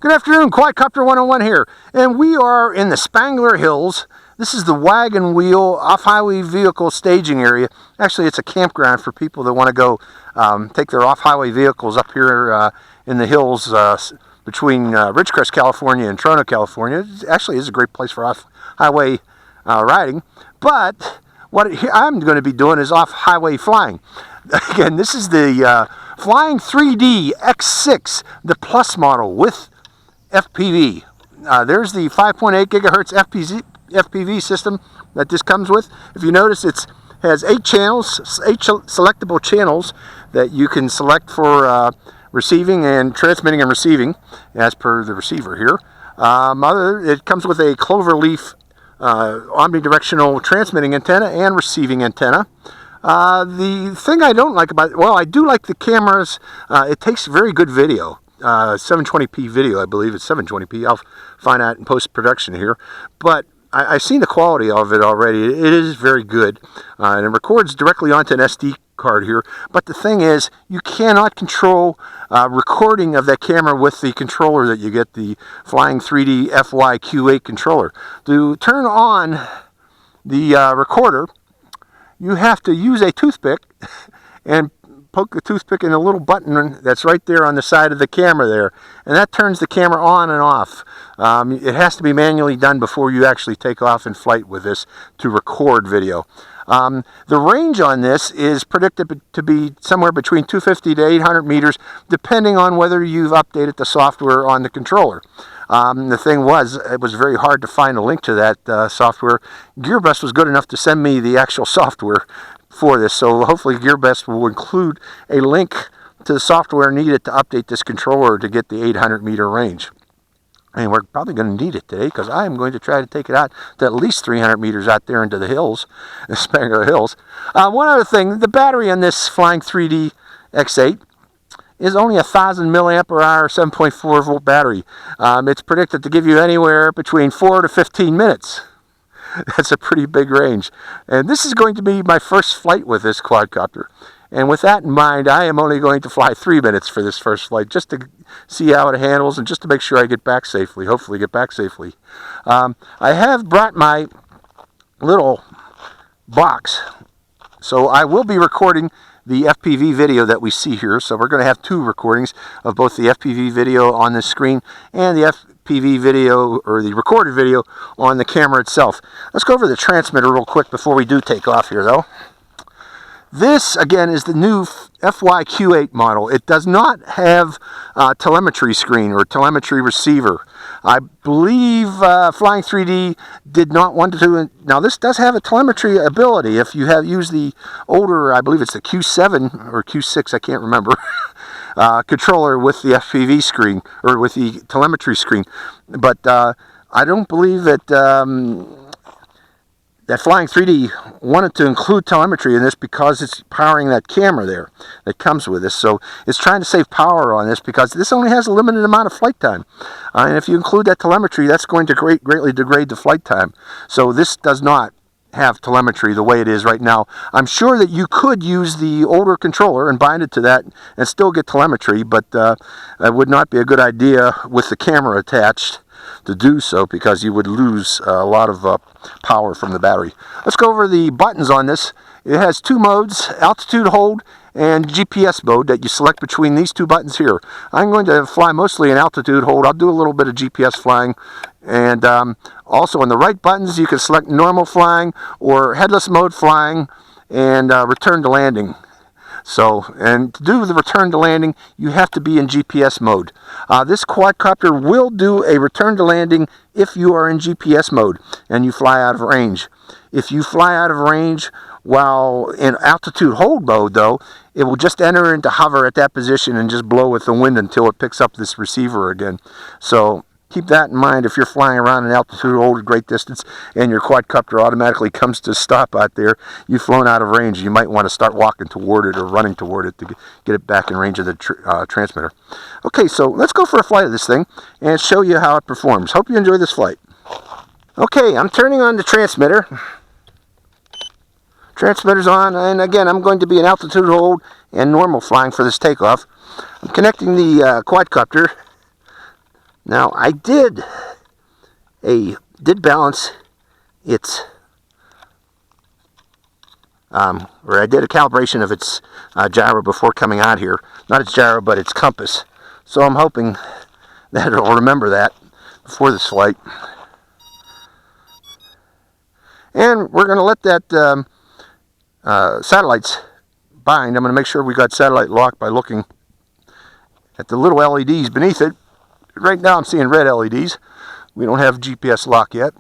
Good afternoon, Quadcopter 101 here, and we are in the Spangler Hills. This is the wagon wheel off-highway vehicle staging area. Actually, it's a campground for people that want to go take their off-highway vehicles up here in the hills between Ridgecrest, California and Throttle, California. It actually is a great place for off-highway riding, but what I'm going to be doing is off-highway flying. Again, this is the Flying 3D X6, the Plus model with FPV. There's the 5.8 gigahertz FPV system that this comes with. If you notice, it has 8 channels, 8 selectable channels that you can select for receiving and transmitting and receiving, as per the receiver here. It comes with a cloverleaf omnidirectional transmitting antenna and receiving antenna. The thing I don't like about it, well, I do like the cameras. It takes very good video. 720p video, I believe it's 720p. I'll find out in post-production here. But I've seen the quality of it already. It is very good. And it records directly onto an SD card here. But the thing is, you cannot control recording of that camera with the controller that you get, the Flying 3D FYQ8 controller. To turn on the recorder, you have to use a toothpick and poke the toothpick in a little button that's right there on the side of the camera there, and that turns the camera on and off. It has to be manually done before you actually take off in flight with this to record video. The range on this is predicted to be somewhere between 250 to 800 meters, depending on whether you've updated the software on the controller. The thing was, it was very hard to find a link to that software. GearBest was good enough to send me the actual software for this, so hopefully GearBest will include a link to the software needed to update this controller to get the 800 meter range. And we're probably going to need it today, because I am going to try to take it out to at least 300 meters out there into the hills, the Spangler Hills. One other thing, the battery on this Flying 3D X8 is only 1,000 milliamp hour 7.4 volt battery. It's predicted to give you anywhere between 4 to 15 minutes. That's a pretty big range. And this is going to be my first flight with this quadcopter. And with that in mind, I am only going to fly 3 minutes for this first flight, just to see how it handles and just to make sure I get back safely, hopefully get back safely. I have brought my little box, so I will be recording the FPV video that we see here. So we're going to have 2 recordings of both the FPV video on this screen and the FPV video, or the recorded video, on the camera itself. Let's go over the transmitter real quick before we do take off here, though. This, again, is the new FYQ8 model. It does not have telemetry screen or telemetry receiver. I believe Flying 3D did not want to. Now, this does have a telemetry ability. If you have used the older, I believe it's the Q7 or Q6, I can't remember, controller with the FPV screen, or with the telemetry screen. But I don't believe that that Flying 3D wanted to include telemetry in this, because it's powering that camera there that comes with this. So it's trying to save power on this, because this only has a limited amount of flight time. And if you include that telemetry, that's going to greatly degrade the flight time. So this does not have telemetry the way it is right now. I'm sure that you could use the older controller and bind it to that and still get telemetry, but it would not be a good idea with the camera attached to do so, because you would lose a lot of power from the battery. Let's go over the buttons on this. It has 2 modes, altitude hold and GPS mode, that you select between these 2 buttons here. I'm going to fly mostly in altitude hold. I'll do a little bit of GPS flying. And also on the right buttons, you can select normal flying or headless mode flying and return to landing. So, and to do the return to landing, you have to be in GPS mode. This quadcopter will do a return to landing if you are in GPS mode and you fly out of range. If you fly out of range while in altitude hold mode, though, it will just enter into hover at that position and just blow with the wind until it picks up this receiver again. So keep that in mind if you're flying around in altitude hold at great distance and your quadcopter automatically comes to stop out there. You've flown out of range. You might want to start walking toward it or running toward it to get it back in range of the transmitter. Okay, so let's go for a flight of this thing and show you how it performs. Hope you enjoy this flight. Okay, I'm turning on the transmitter. Transmitter's on, and again, I'm going to be in altitude hold and normal flying for this takeoff. I'm connecting the quadcopter Now I did balance its or I did a calibration of its gyro before coming out here. Not its gyro, but its compass. So I'm hoping that it'll remember that before this flight. And we're going to let that satellites bind. I'm going to make sure we got satellite lock by looking at the little LEDs beneath it. Right now I'm seeing red LEDs. We don't have GPS lock yet.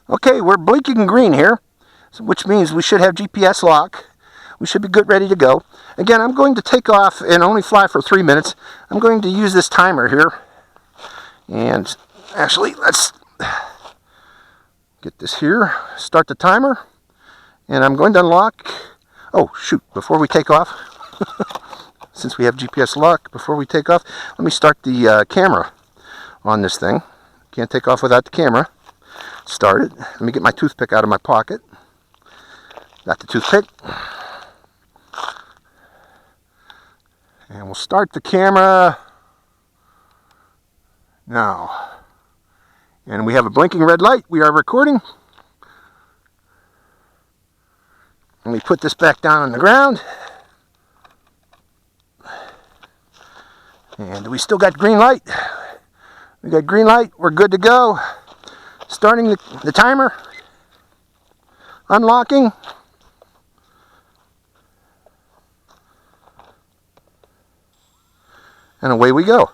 Okay, we're blinking green here, which means we should have GPS lock. We should be good, ready to go. Again, I'm going to take off and only fly for 3 minutes. I'm going to use this timer here. And actually, let's get this here. Start the timer. And I'm going to unlock. Oh, shoot, before we take off, since we have GPS lock, before we take off, let me start the camera on this thing. Can't take off without the camera. Start it. Let me get my toothpick out of my pocket. Got the toothpick. And we'll start the camera now. And we have a blinking red light. We are recording. Let me put this back down on the ground. And we still got green light. We got green light. We're good to go. Starting the timer. Unlocking. And away we go.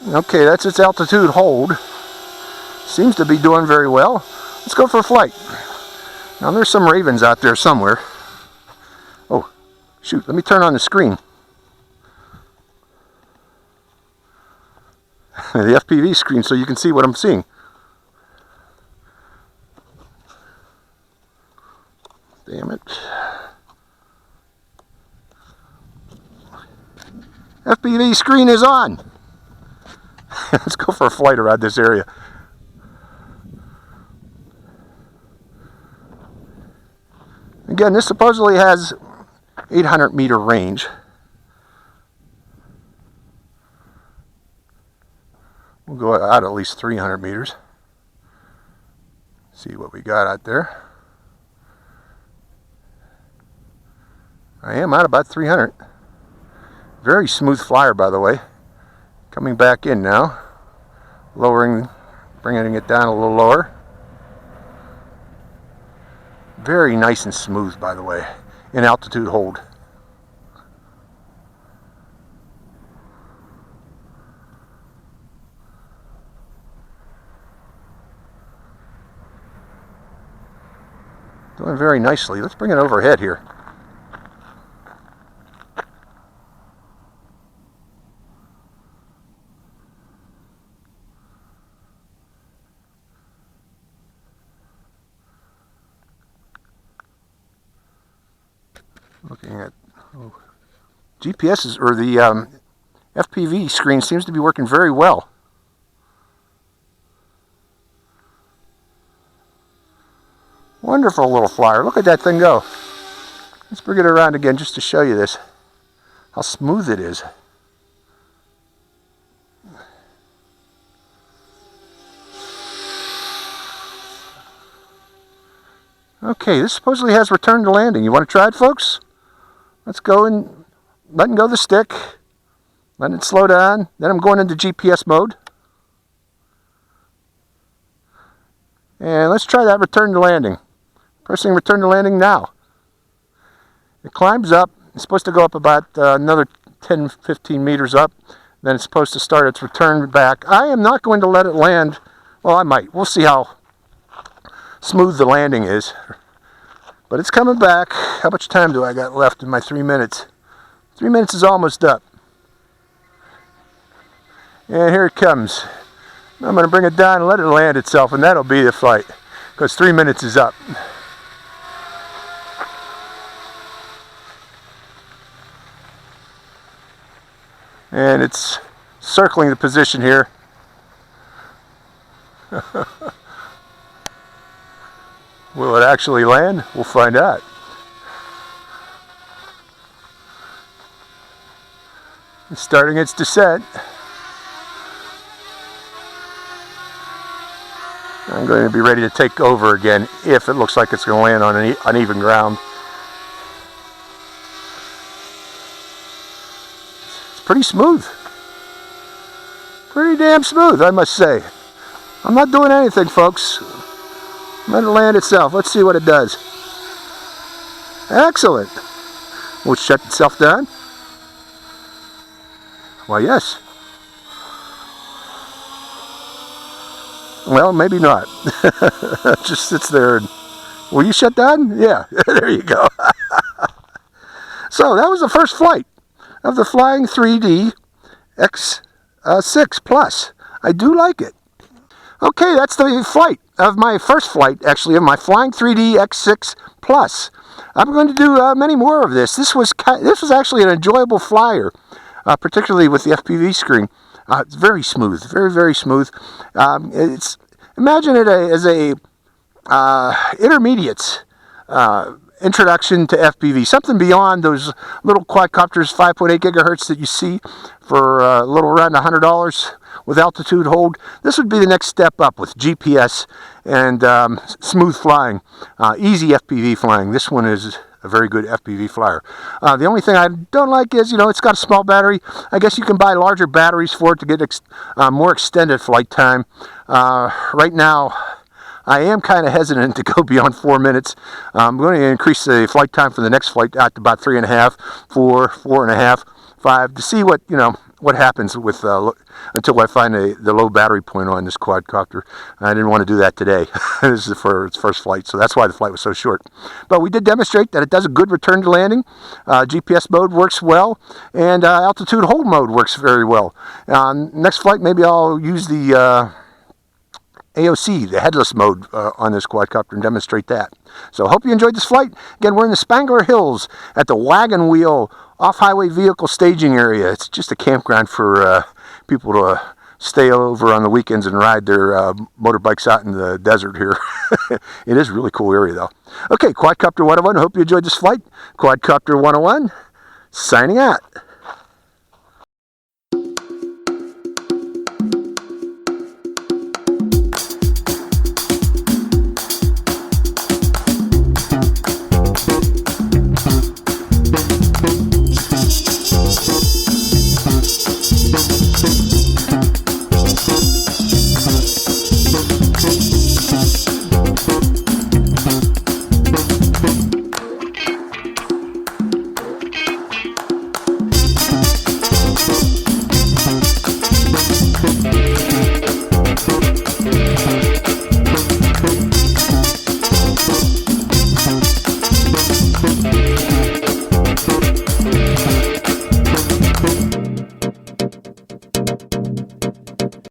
Okay, that's its altitude hold. Seems to be doing very well. Let's go for a flight. Now there's some ravens out there somewhere. Oh, shoot, let me turn on the screen. The FPV screen so you can see what I'm seeing. Damn it. FPV screen is on. Let's go for a flight around this area. Again, this supposedly has 800-meter range. We'll go out at least 300 meters. See what we got out there. I am at about 300. Very smooth flyer, by the way. Coming back in now. Lowering, bringing it down a little lower. Very nice and smooth, by the way, in altitude hold. Doing very nicely. Let's bring it overhead here. Looking at GPS or the FPV screen seems to be working very well. Wonderful little flyer. Look at that thing go. Let's bring it around again just to show you this. How smooth it is. Okay, this supposedly has return to landing. You want to try it, folks? Let's go and letting go the stick. Letting it slow down. Then I'm going into GPS mode. And let's try that return to landing. Pressing return to landing now. It climbs up. It's supposed to go up about another 10-15 meters up. Then it's supposed to start its return back. I am not going to let it land. Well, I might. We'll see how smooth the landing is. But it's coming back. How much time do I got left in my 3 minutes? 3 minutes is almost up. And here it comes. I'm going to bring it down and let it land itself, and that'll be the flight, because 3 minutes is up. And it's circling the position here. Will it actually actually land? We'll find out. It's starting its descent. I'm going to be ready to take over again if it looks like it's going to land on uneven ground. It's pretty smooth. Pretty damn smooth, I must say. I'm not doing anything, folks. Let it land itself. Let's see what it does. Excellent. Will it shut itself down? Why, yes. Well, maybe not. It just sits there and... Will you shut down? Yeah, there you go. So, that was the first flight of the Flying 3D X6 Plus. I do like it. Okay, that's the flight of my first flight, actually, of my Flying 3D X6 Plus. I'm going to do many more of this. This was actually an enjoyable flyer, particularly with the FPV screen. It's very smooth, very, very smooth. Imagine it as a intermediate introduction to FPV, something beyond those little quadcopters, 5.8 gigahertz that you see for a little around $100 with altitude hold. This would be the next step up with GPS and smooth flying, easy FPV flying. This one is a very good FPV flyer. The only thing I don't like is, it's got a small battery. I guess you can buy larger batteries for it to get more extended flight time. Right now, I am kind of hesitant to go beyond 4 minutes. I'm going to increase the flight time for the next flight out to about 3.5, 4, 4.5, 5 to see what happens with until I find the low battery point on this quadcopter. I didn't want to do that today. This is for its first flight, so that's why the flight was so short. But we did demonstrate that it does a good return to landing. GPS mode works well, and altitude hold mode works very well. Next flight, maybe I'll use the AOC, the headless mode on this quadcopter, and demonstrate that. So I hope you enjoyed this flight. Again, we're in the Spangler Hills at the Wagon Wheel off-highway vehicle staging area. It's just a campground for people to stay over on the weekends and ride their motorbikes out in the desert here. It is a really cool area, though. Okay, Quadcopter 101, I hope you enjoyed this flight. Quadcopter 101, signing out.